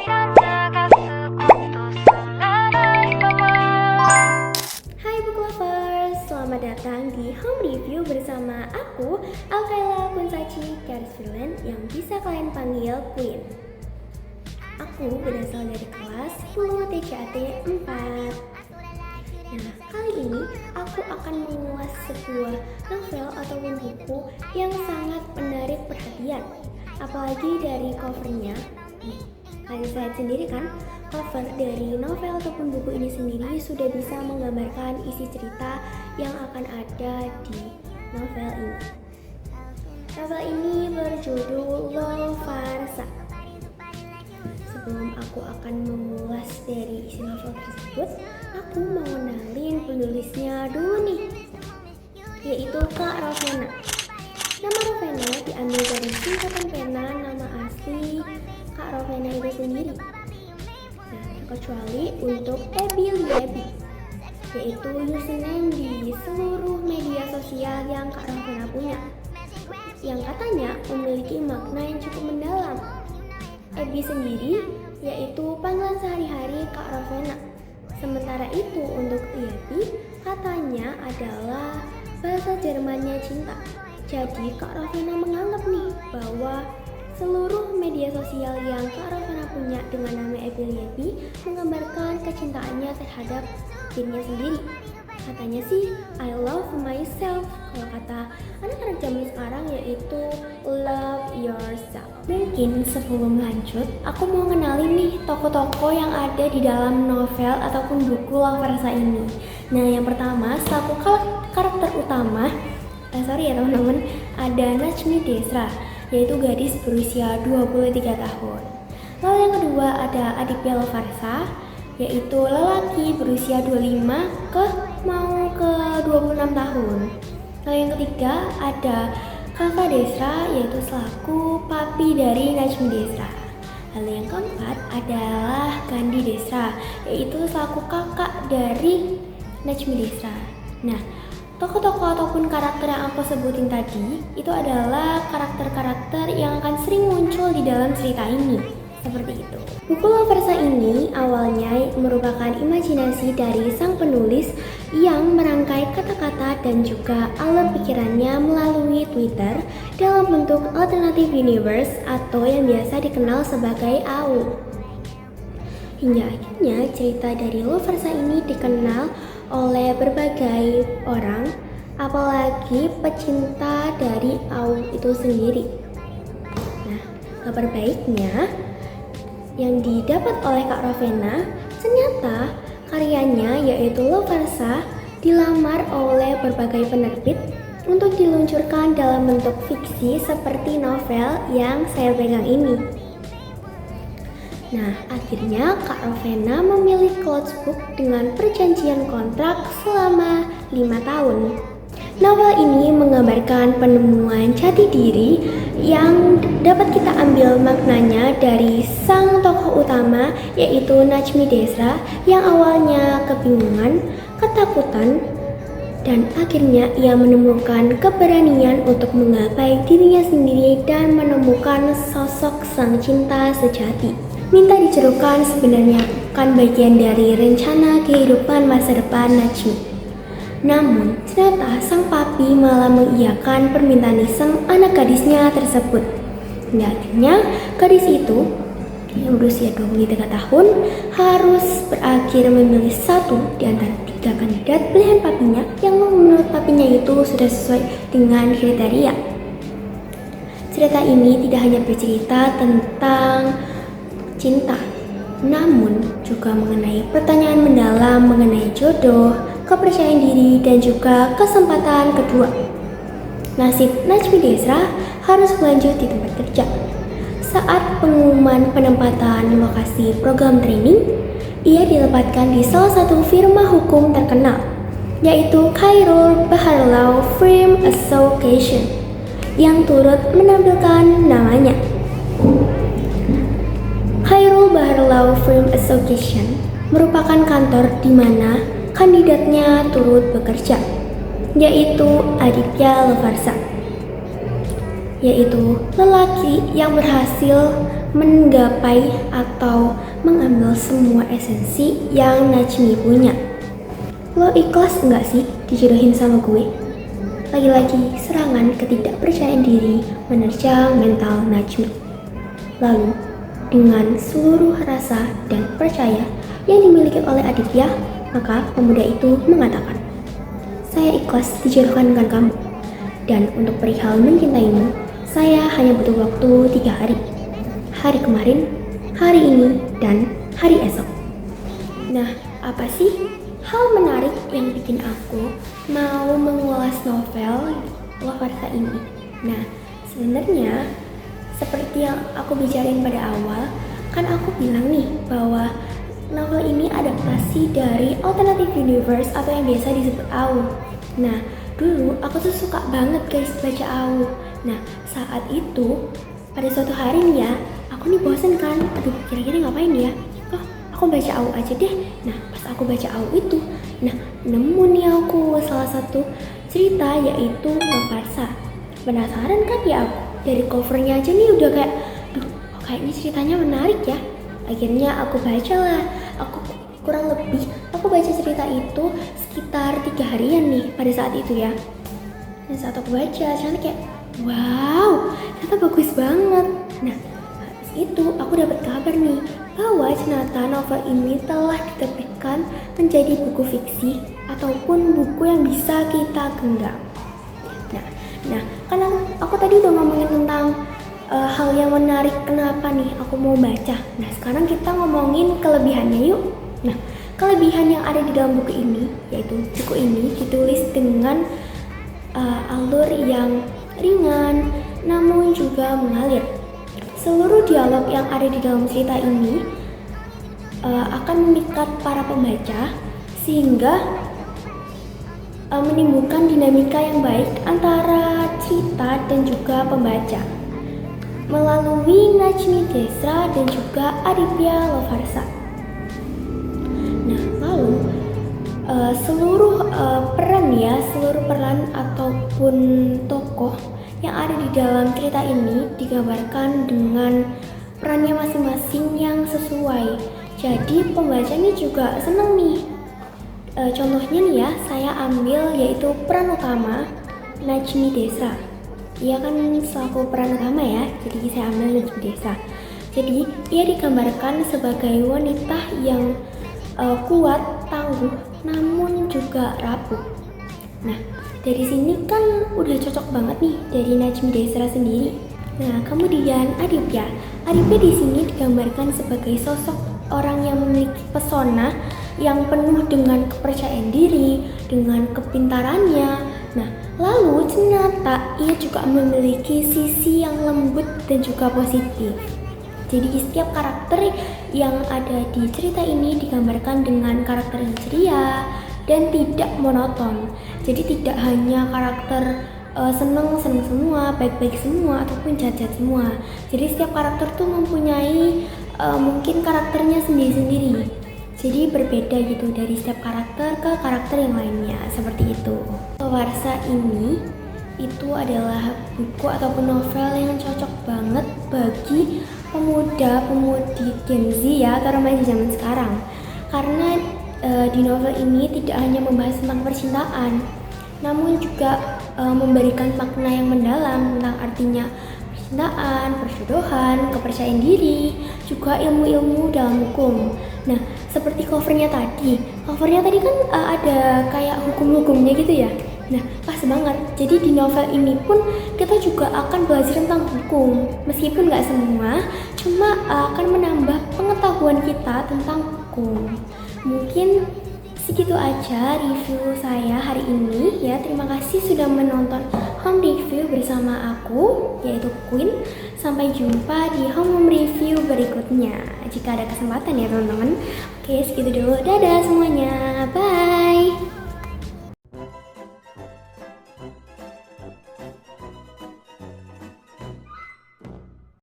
Hai book lovers, selamat datang di home review bersama aku, Alkaila Kunsachi Karisvilen yang bisa kalian panggil Queen. Aku berasal dari kelas 10 TCAT 4. Nah, kali ini aku akan mengulas sebuah novel ataupun buku yang sangat menarik perhatian. Apalagi dari covernya. Kalian lihat sendiri kan, cover dari novel ataupun buku ini sendiri sudah bisa menggambarkan isi cerita yang akan ada di novel ini. Novel ini berjudul Lovarsa. Sebelum aku akan mengulas dari isi novel tersebut, aku mau kenalin penulisnya dulu nih, yaitu Kak Rovena. Nama Rovena diambil dari singkatan pena nama asli Kak Rovena itu sendiri. Nah, kecuali untuk Abby Liebi, yaitu username di seluruh media sosial yang Kak Rovena punya, yang katanya memiliki makna yang cukup mendalam. Abby sendiri yaitu panggilan sehari-hari Kak Rovena. Sementara itu untuk Liebi katanya adalah bahasa Jermannya cinta. Jadi Kak Rovena menganggap nih bahwa seluruh media sosial yang Kak Rovena punya dengan nama Abby Liebi menggambarkan kecintaannya terhadap dirinya sendiri. Katanya sih, I love myself. Kalau kata anak-anak zaman sekarang yaitu love yourself. Mungkin sebelum lanjut, aku mau kenalin nih tokoh-tokoh yang ada di dalam novel ataupun buku Lovarsa ini. Nah, yang pertama, selaku karakter utama, ya teman-teman, ada Najmi Desra, yaitu gadis berusia 23 tahun. Lalu yang kedua ada Aditya Lovarsa, yaitu lelaki berusia 25 mau ke 26 tahun. Lalu yang ketiga ada Kakak Desra, yaitu selaku papi dari Najmi Desra. Lalu yang keempat adalah Gandhi Desra, yaitu selaku kakak dari Najmi Desra. Nah, tokoh-tokoh ataupun karakter yang aku sebutin tadi itu adalah karakter-karakter yang akan sering muncul di dalam cerita ini. Seperti itu. Buku Lovarsa ini awalnya merupakan imajinasi dari sang penulis yang merangkai kata-kata dan juga alur pikirannya melalui Twitter dalam bentuk alternative universe atau yang biasa dikenal sebagai AU. Hingga akhirnya cerita dari Lovarsa ini dikenal oleh berbagai orang, apalagi pecinta dari AU itu sendiri. Nah, kabar baiknya yang didapat oleh Kak Rovena, ternyata karyanya yaitu Lovarsa dilamar oleh berbagai penerbit untuk diluncurkan dalam bentuk fiksi seperti novel yang saya pegang ini. Nah, akhirnya Kak Rovena memilih Cloudsbook dengan perjanjian kontrak selama 5 tahun. Novel ini menggambarkan penemuan jati diri yang dapat kita ambil maknanya dari sang tokoh utama yaitu Najmi Desra yang awalnya kebingungan, ketakutan, dan akhirnya ia menemukan keberanian untuk menggapai dirinya sendiri dan menemukan sosok sang cinta sejati. Minta dicerukan sebenarnya kan bagian dari rencana kehidupan masa depan Najmi. Namun, ternyata sang papi malah mengiyakan permintaan sang anak gadisnya tersebut. Dan akhirnya, gadis itu yang berusia 23 tahun harus berakhir memilih satu di antara 3 kandidat pilihan papinya yang menurut papinya itu sudah sesuai dengan kriteria. Cerita ini tidak hanya bercerita tentang cinta, namun juga mengenai pertanyaan mendalam mengenai jodoh, kepercayaan diri, dan juga kesempatan kedua. Nasib Najmi Desra harus lanjut di tempat kerja. Saat pengumuman penempatan lokasi program training, ia ditempatkan di salah satu firma hukum terkenal, yaitu Khairul Baharlau Firm Association, yang turut menampilkan namanya. Khairul Baharlau Firm Association merupakan kantor di mana kandidatnya turut bekerja, yaitu Aditya Lovarsa, yaitu lelaki yang berhasil menggapai atau mengambil semua esensi yang Najmi punya. Lo ikhlas enggak sih dijodohin sama gue? Lagi-lagi serangan ketidakpercayaan diri menerjang mental Najmi. Lalu, dengan seluruh rasa dan percaya yang dimiliki oleh Aditya, maka pemuda itu mengatakan, "Saya ikhlas dijodohkan dengan kamu. Dan untuk perihal mencintaimu, saya hanya butuh waktu 3 hari. Hari kemarin, hari ini, dan hari esok." Nah, apa sih hal menarik yang bikin aku mau mengulas novel Lovarsa ini? Nah, sebenarnya seperti yang aku bicarain pada awal, kan aku bilang nih bahwa novel ini adaptasi dari alternative universe atau yang biasa disebut AU. Nah, dulu aku tuh suka banget guys baca AU. Nah, saat itu pada suatu hari nih ya, aku nih bosen kan, aduh kira-kira ngapain ya? Oh, aku baca AU aja deh. Nah, pas aku baca AU itu, nah nemu nih aku salah satu cerita yaitu Lovarsa. Penasaran kan ya aku? Dari covernya aja nih udah kayak, duh kayaknya ceritanya menarik ya. Akhirnya aku bacalah. Aku baca cerita itu sekitar 3 harian nih pada saat itu ya. Dan saat aku baca, ternyata kayak wow, ternyata bagus banget. Nah, habis itu aku dapat kabar nih bahwa ternyata novel ini telah diterbitkan menjadi buku fiksi ataupun buku yang bisa kita genggam. Nah, karena aku tadi udah ngomongin tentang hal yang menarik kenapa nih aku mau baca. Nah, sekarang kita ngomongin kelebihannya yuk. Nah, kelebihan yang ada di dalam buku ini, yaitu buku ini ditulis dengan alur yang ringan namun juga mengalir. Seluruh dialog yang ada di dalam cerita ini akan memikat para pembaca sehingga menimbulkan dinamika yang baik antara cerita dan juga pembaca melalui Najmi Desra dan juga Aditya Lovarsa. Nah, lalu seluruh peran ataupun tokoh yang ada di dalam cerita ini digambarkan dengan perannya masing-masing yang sesuai. Jadi pembaca ini juga seneng nih. Contohnya nih ya, saya ambil yaitu peran utama Najmi Desra. Ia kan selaku peran utama ya, jadi saya ambil Najmi Desra. Jadi ia digambarkan sebagai wanita yang kuat, tangguh, namun juga rapuh. Nah, dari sini kan udah cocok banget nih dari Najmi Desra sendiri. Nah, kemudian Aditya di sini digambarkan sebagai sosok orang yang memiliki pesona yang penuh dengan kepercayaan diri, dengan kepintarannya. Nah, lalu ternyata ia juga memiliki sisi yang lembut dan juga positif. Jadi setiap karakter yang ada di cerita ini digambarkan dengan karakter yang ceria dan tidak monoton. Jadi tidak hanya karakter seneng semua, baik-baik semua, ataupun jahat semua. Jadi setiap karakter tuh mempunyai mungkin karakternya sendiri-sendiri. Jadi berbeda gitu dari setiap karakter ke karakter yang lainnya, seperti itu. Lovarsa ini itu adalah buku ataupun novel yang cocok banget bagi pemuda-pemudi Gen Z ya, atau remaja zaman sekarang. Karena di novel ini tidak hanya membahas tentang percintaan, namun juga memberikan makna yang mendalam tentang artinya percintaan, perjodohan, kepercayaan diri, juga ilmu-ilmu dalam hukum. Nah, seperti covernya tadi kan ada kayak hukum-hukumnya gitu ya. Nah, pas banget. Jadi di novel ini pun kita juga akan belajar tentang hukum. Meskipun nggak semua, cuma akan menambah pengetahuan kita tentang hukum. Mungkin segitu aja review saya hari ini ya. Terima kasih sudah menonton home review bersama aku, yaitu Queen. Sampai jumpa di home review berikutnya jika ada kesempatan ya teman-teman. Oke, segitu dulu. Dadah semuanya. Bye.